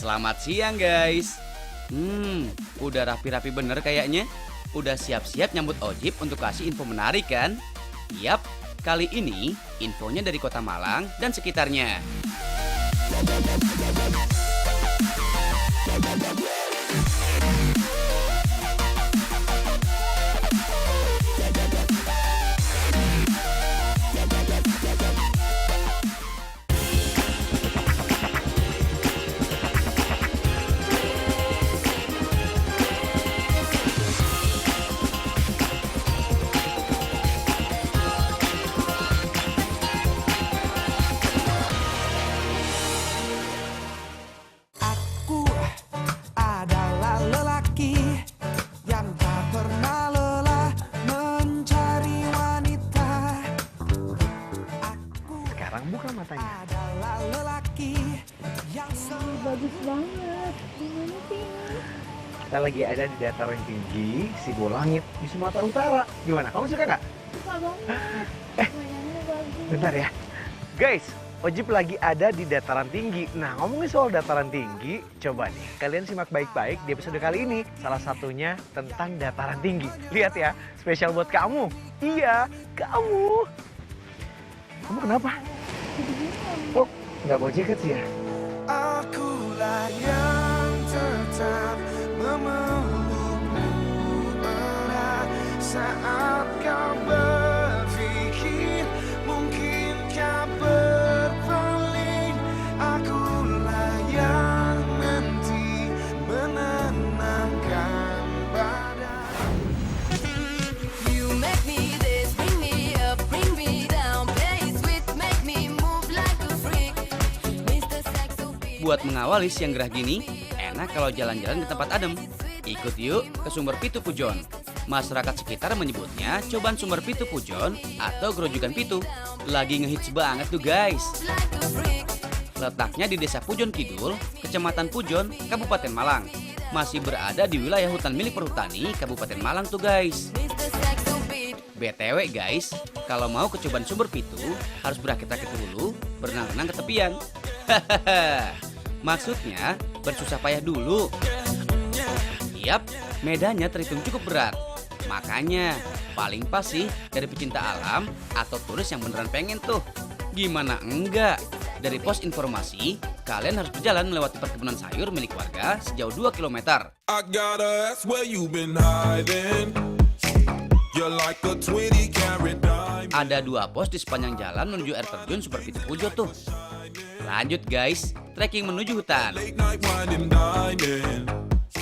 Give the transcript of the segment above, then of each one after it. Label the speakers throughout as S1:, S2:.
S1: Selamat siang guys. Udah rapi-rapi bener kayaknya. Udah siap-siap nyambut Ojib untuk kasih info menarik kan? Yap, kali ini infonya dari Kota Malang dan sekitarnya.
S2: Sekarang buka matanya.
S3: Bagus banget. Gimana sih?
S2: Kita lagi ada di dataran tinggi Sibu Langit di Sumatera Utara. Gimana? Kamu suka nggak?
S3: Suka banget. Mainannya bagus.
S2: Bentar ya. Guys, Ojib lagi ada di dataran tinggi. Nah, ngomongin soal dataran tinggi, coba nih kalian simak baik-baik di episode kali ini. Salah satunya tentang dataran tinggi. Lihat ya, spesial buat kamu. Iya, kamu. Kamu kenapa? Oh, nggak bawa jaket sih ya?
S4: Akulah yang tetap memelukmu erat saat kau berpikir mungkinkah berpaling. Akulah yang nanti menenangkan badan.
S5: You make me this, bring me up, bring me down, play sweet, make me move like a freak. Mr. Saxo beat.
S1: Buat mengawali siang gerah gini, enak kalau jalan-jalan ke tempat adem. Ikut yuk ke Sumber Pitu Pujon. Masyarakat sekitar menyebutnya Coban Sumber Pitu Pujon atau Grojogan Pitu. Lagi ngehits banget tuh guys.
S5: Like a freak.
S1: Letaknya di Desa Pujon Kidul, Kecamatan Pujon, Kabupaten Malang. Masih berada di wilayah hutan milik perhutani Kabupaten Malang tuh guys.
S5: Mr. Saxo beat.
S1: BTW guys, kalau mau ke Coban Sumber Pitu harus berakit-rakit dulu, berenang-renang ke tepian. Hahaha. Maksudnya bersusah payah dulu. Yap, medannya terhitung cukup berat. Makanya paling pas sih dari pecinta alam atau turis yang beneran pengen tuh. Gimana enggak? Dari pos informasi, kalian harus berjalan melewati perkebunan sayur milik warga sejauh 2 km.
S4: I gotta ask where you been hiding. You're like a 20-carat diamond.
S1: Ada 2 pos di sepanjang jalan menuju air terjun Sumber Pitu Pujon tuh. Lanjut guys, trekking menuju hutan.
S4: Late night wine and dining.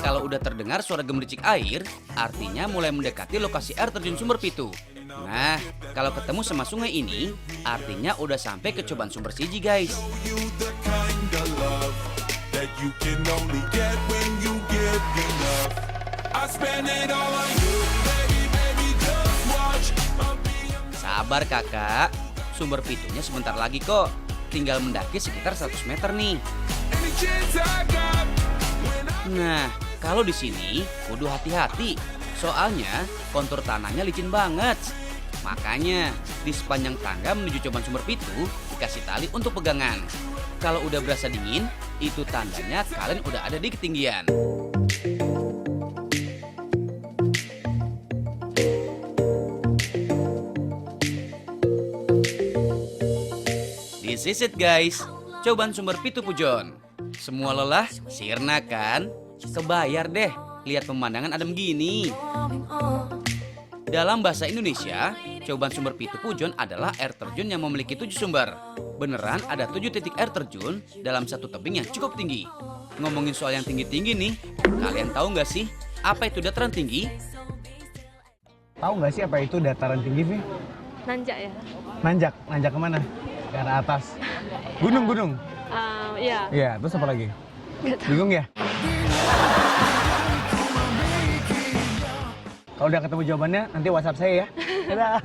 S1: Kalau udah terdengar suara gemericik air, artinya mulai mendekati lokasi air terjun Sumber Pitu. Nah, kalau ketemu sama sungai ini, artinya udah sampai ke Coban Sumber Siji guys.
S4: You the kind of love that you can only get when you give enough. I spend it all on you, baby, baby, just watch. I'll be a
S1: Sabar kakak, Sumber Pitunya sebentar lagi kok. Tinggal mendaki sekitar 100 meter nih.
S4: any chance I got.
S1: Nah, kalau di sini kudu hati-hati. Soalnya kontur tanahnya licin banget. Makanya di sepanjang tangga menuju Coban Sumber Pitu dikasih tali untuk pegangan. Kalau udah berasa dingin, itu tandanya kalian udah ada di ketinggian. This is it guys, Coban Sumber Pitu Pujon. Semua lelah, sirna kan? Kebayar deh, lihat pemandangan adem gini. Dalam bahasa Indonesia, Coban Sumber Pitu Pujon adalah air terjun yang memiliki 7 sumber. Beneran ada 7 titik air terjun dalam satu tebing yang cukup tinggi. Ngomongin soal yang tinggi-tinggi nih, kalian tahu nggak sih apa itu dataran tinggi?
S2: Tahu nggak sih apa itu dataran tinggi, Vi?
S3: Nanjak ya?
S2: Nanjak, nanjak kemana? Ke arah atas. Gunung.
S3: Iya.
S2: Iya, terus apa lagi? Bingung ya? Kalau udah ketemu jawabannya, nanti WhatsApp saya ya. Dadah.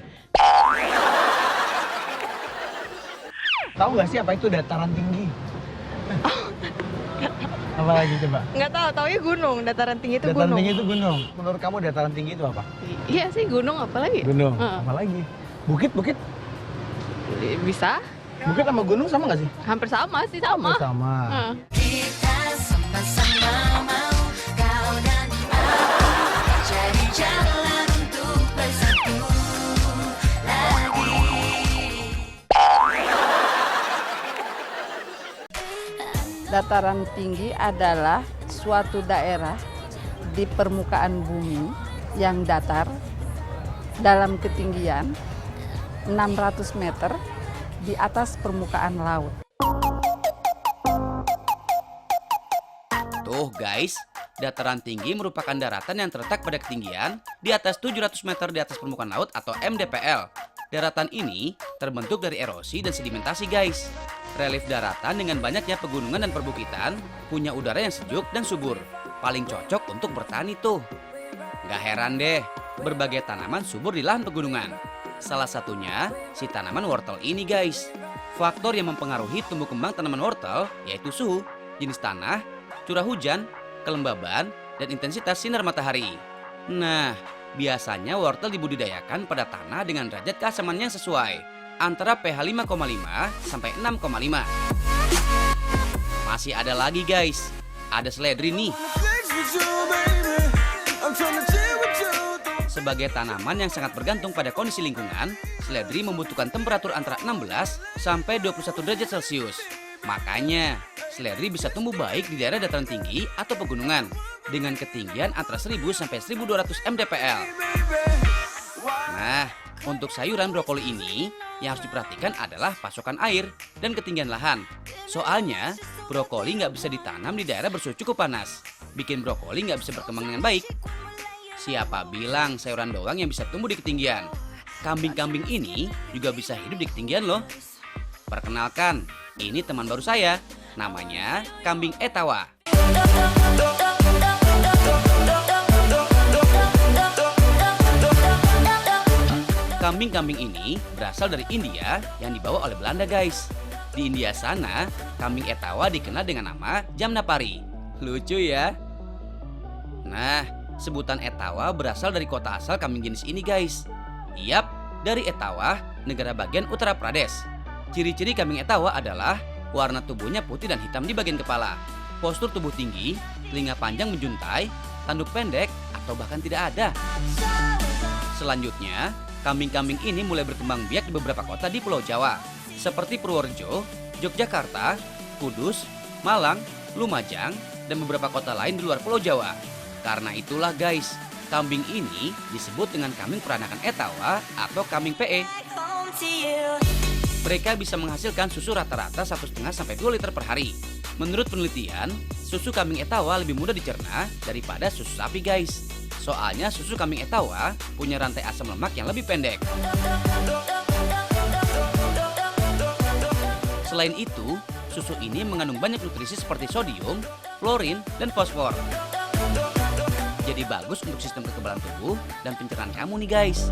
S2: Tahu nggak sih apa itu dataran tinggi? Apa lagi coba?
S3: Nggak tahu, taunya gunung. Dataran tinggi itu
S2: Dataran
S3: gunung.
S2: tinggi itu gunung. Menurut kamu dataran tinggi itu apa?
S3: Iya sih gunung, apa lagi?
S2: Gunung.
S3: Heeh.
S2: Apa lagi? Bukit.
S3: Bisa.
S2: Bukit sama gunung sama nggak sih?
S3: Hampir sama sih, sama.
S2: Sama.
S3: Heeh.
S5: Kita
S6: Dataran tinggi adalah suatu daerah di permukaan bumi yang datar dalam ketinggian 600 meter di atas permukaan laut.
S1: Tuh guys, dataran tinggi merupakan daratan yang terletak pada ketinggian di atas 700 meter di atas permukaan laut atau MDPL. Daratan ini terbentuk dari erosi dan sedimentasi guys. Relief daratan dengan banyaknya pegunungan dan perbukitan punya udara yang sejuk dan subur. Paling cocok untuk bertani tuh. Gak heran deh, berbagai tanaman subur di lahan pegunungan. Salah satunya si tanaman wortel ini guys. Faktor yang mempengaruhi tumbuh kembang tanaman wortel yaitu suhu, jenis tanah, curah hujan, kelembaban, dan intensitas sinar matahari. Nah, biasanya wortel dibudidayakan pada tanah dengan derajat keasaman yang sesuai, antara pH 5,5 sampai 6,5. Masih ada lagi guys, ada seledri nih. Sebagai tanaman yang sangat bergantung pada kondisi lingkungan, seledri membutuhkan temperatur antara 16 sampai 21 derajat Celcius. Makanya, seledri bisa tumbuh baik di daerah dataran tinggi atau pegunungan dengan ketinggian antara 1000 sampai 1200 mdpl. Nah, untuk sayuran brokoli ini yang harus diperhatikan adalah pasokan air dan ketinggian lahan. Soalnya, brokoli nggak bisa ditanam di daerah bersuhu cukup panas. Bikin brokoli nggak bisa berkembang dengan baik. Siapa bilang sayuran doang yang bisa tumbuh di ketinggian? Kambing-kambing ini juga bisa hidup di ketinggian loh. Perkenalkan, ini teman baru saya. Namanya kambing Etawa. Kambing-kambing ini berasal dari India yang dibawa oleh Belanda guys. Di India sana, kambing Etawa dikenal dengan nama Jamnapari. Lucu ya? Nah, sebutan Etawa berasal dari kota asal kambing jenis ini guys. Yap, dari Etawa, negara bagian Uttar Pradesh. Ciri-ciri kambing Etawa adalah warna tubuhnya putih dan hitam di bagian kepala, postur tubuh tinggi, telinga panjang menjuntai, tanduk pendek, atau bahkan tidak ada. Selanjutnya, kambing-kambing ini mulai berkembang biak di beberapa kota di Pulau Jawa, seperti Purworejo, Yogyakarta, Kudus, Malang, Lumajang, dan beberapa kota lain di luar Pulau Jawa. Karena itulah guys, kambing ini disebut dengan kambing peranakan Etawa atau kambing PE. Mereka bisa menghasilkan susu rata-rata 1,5 sampai 2 liter per hari. Menurut penelitian, susu kambing Etawa lebih mudah dicerna daripada susu sapi guys. Soalnya susu kambing Etawa punya rantai asam lemak yang lebih pendek. Selain itu, susu ini mengandung banyak nutrisi seperti sodium, fluorin, dan fosfor. Jadi bagus untuk sistem kekebalan tubuh dan pencernaan kamu nih guys.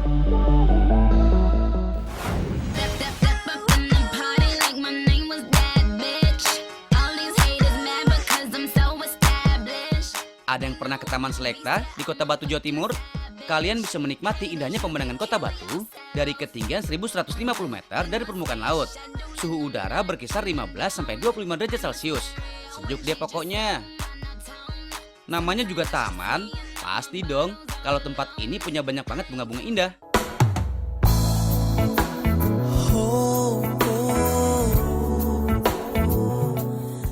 S1: Ada yang pernah ke Taman Selekta di Kota Batu, Jawa Timur? Kalian bisa menikmati indahnya pemandangan Kota Batu dari ketinggian 1150 meter dari permukaan laut. Suhu udara berkisar 15 sampai 25 derajat Celcius. Sejuk deh pokoknya. Namanya juga taman, pasti dong kalau tempat ini punya banyak banget bunga-bunga indah.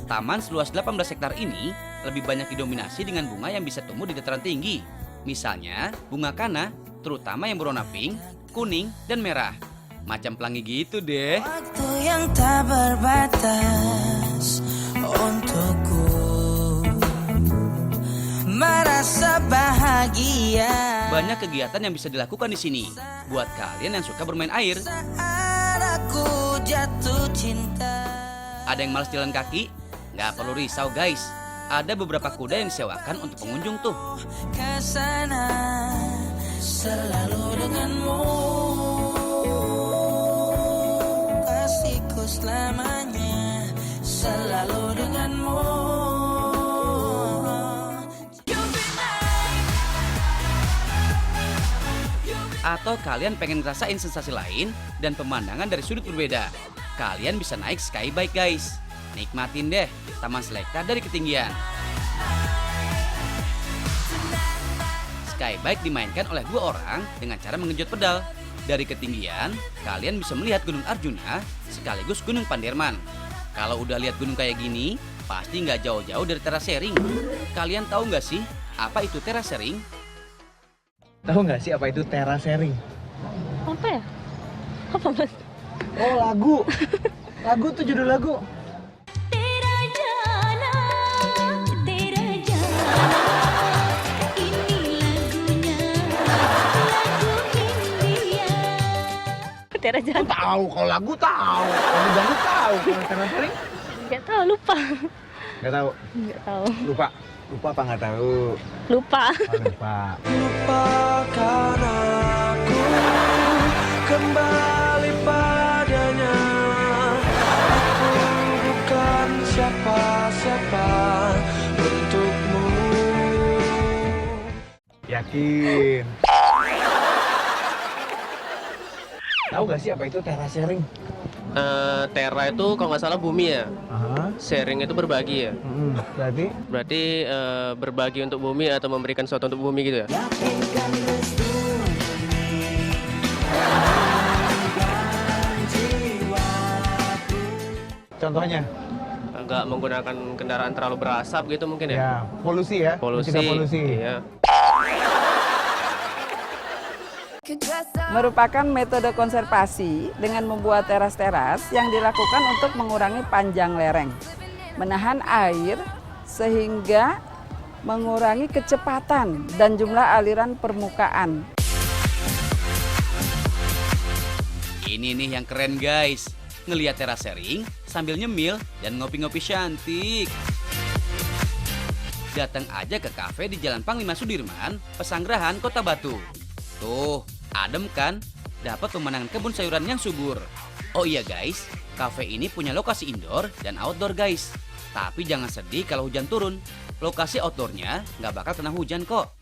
S1: Taman seluas 18 hektar ini lebih banyak didominasi dengan bunga yang bisa tumbuh di dataran tinggi. Misalnya bunga kana, terutama yang berwarna pink, kuning, dan merah. Macam pelangi gitu deh.
S7: Waktu yang tak berbatas untukku merasa bahagia.
S1: Banyak kegiatan yang bisa dilakukan di sini buat kalian yang suka bermain air.
S7: Saat aku jatuh cinta.
S1: Ada yang malas jalan kaki? Nggak perlu risau guys. Ada beberapa kuda yang disewakan untuk pengunjung tuh.
S7: Kesana selalu denganmu, kasihku selamanya selalu denganmu.
S1: Atau kalian pengen ngerasain sensasi lain dan pemandangan dari sudut berbeda, kalian bisa naik skybike guys. Nikmatin deh Taman Selekta dari ketinggian. Skybike dimainkan oleh 2 orang dengan cara menggenjot pedal. Dari ketinggian, kalian bisa melihat Gunung Arjuna sekaligus Gunung Panderman. Kalau udah lihat gunung kayak gini, Pasti nggak jauh-jauh dari terasering. Kalian tahu nggak sih apa itu terasering?
S2: Tahu nggak sih apa itu terasering?
S3: Apa ya? Apa mas?
S2: Oh, lagu. Lagu tuh judul lagu.
S3: Tera
S2: Lu
S3: Jana.
S2: tahu kalau lagu tahu. Kamu jangan tahu kalau terasering.
S3: Nggak tahu, lupa.
S2: Nggak tahu.
S3: Nggak tahu.
S2: Lupa. Lupa apa nggak tahu?
S3: Lupa.
S2: Oh, lupa.
S7: Lupakan aku, kembali padanya. Aku bukan siapa-siapa untukmu.
S2: Yakin. Tahu nggak sih apa itu terasering?
S8: Tera itu kalau nggak salah bumi ya.
S2: Aha.
S8: Sharing itu berbagi ya.
S2: Berarti
S8: Berarti berbagi untuk bumi atau memberikan sesuatu untuk bumi gitu ya.
S2: contohnya
S8: Nggak menggunakan kendaraan terlalu berasap gitu mungkin ya.
S2: ya polusi ya.
S8: Polusi.
S2: Mencegah polusi.
S8: Iya.
S5: Could dress up.
S6: Merupakan metode konservasi dengan membuat teras-teras yang dilakukan untuk mengurangi panjang lereng, menahan air sehingga mengurangi kecepatan dan jumlah aliran permukaan.
S1: Ini nih yang keren guys. Ngeliat terasering sambil nyemil dan ngopi-ngopi cantik. Datang aja ke kafe di Jalan Panglima Sudirman, Pesanggerahan, Kota Batu. Tuh, adem kan? Dapat pemandangan kebun sayuran yang subur. Oh iya guys, kafe ini punya lokasi indoor dan outdoor guys. Tapi jangan sedih kalau hujan turun. Lokasi outdoornya nggak bakal kena hujan kok.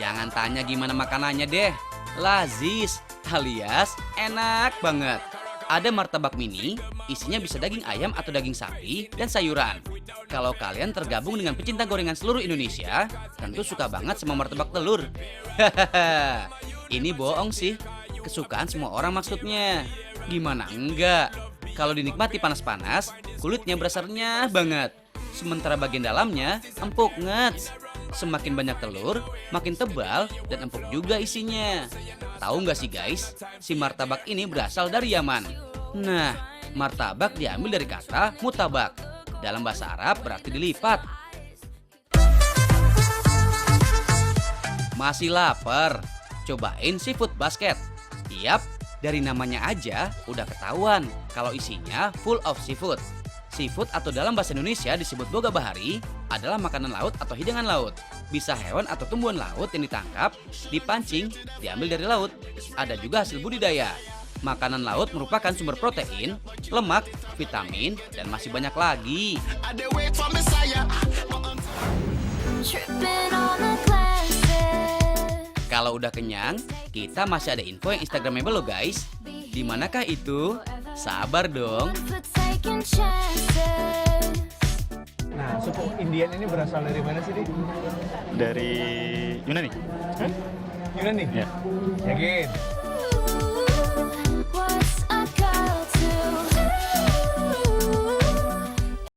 S1: Jangan tanya gimana makanannya deh. Lazis alias enak banget. Ada martabak mini, isinya bisa daging ayam atau daging sapi dan sayuran. Kalau kalian tergabung dengan pecinta gorengan seluruh Indonesia, tentu suka banget sama martabak telur. Hahaha, ini bohong sih. Kesukaan semua orang maksudnya. Gimana enggak? Kalau dinikmati panas-panas, kulitnya berasa renyah banget. Sementara bagian dalamnya empuk ngets. Semakin banyak telur, makin tebal dan empuk juga isinya. Tahu nggak sih guys, si martabak ini berasal dari Yaman. Nah, martabak diambil dari kata mutabak. Dalam bahasa Arab berarti dilipat. Masih lapar? Cobain seafood basket. Yap, dari namanya aja udah ketahuan kalau isinya full of seafood. Seafood atau dalam bahasa Indonesia disebut boga bahari adalah makanan laut atau hidangan laut. Bisa hewan atau tumbuhan laut yang ditangkap, dipancing, diambil dari laut. Ada juga hasil budidaya. Makanan laut merupakan sumber protein, lemak, vitamin, dan masih banyak lagi.
S5: Tripping on the classic.
S1: Kalau udah kenyang, kita masih ada info yang instagramable loh guys. Di manakah itu? Sabar dong.
S5: For taking chances.
S2: Nah, suku Indian ini berasal dari mana sih, Dik?
S9: Dari Yunani.
S2: Yunani?
S9: Ya.
S2: Yakin?